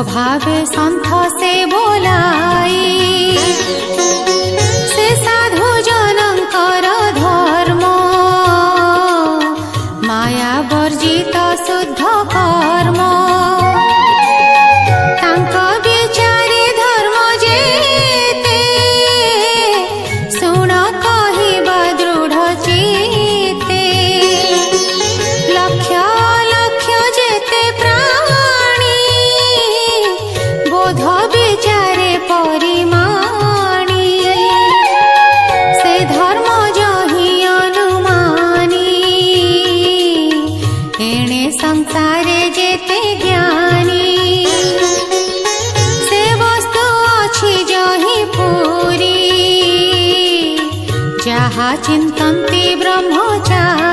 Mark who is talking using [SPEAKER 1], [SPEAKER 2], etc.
[SPEAKER 1] स्वभावे सन्थ से बोलाई से साधु जनकर धर्म माया वर्जित शुद्ध कर्म तांक विचारे धर्म जेते शुण कहिबा दृढ़ चित्ते लक्ष्य लक्ष्य जेते प्राणी बोध विचारे परिमाणी से धर्म जहि अनुमानी एणे संसारे जेते ज्ञानी से वस्तु अछि जहि पूरी जहा चिंतन्ति ब्रह्मचारी।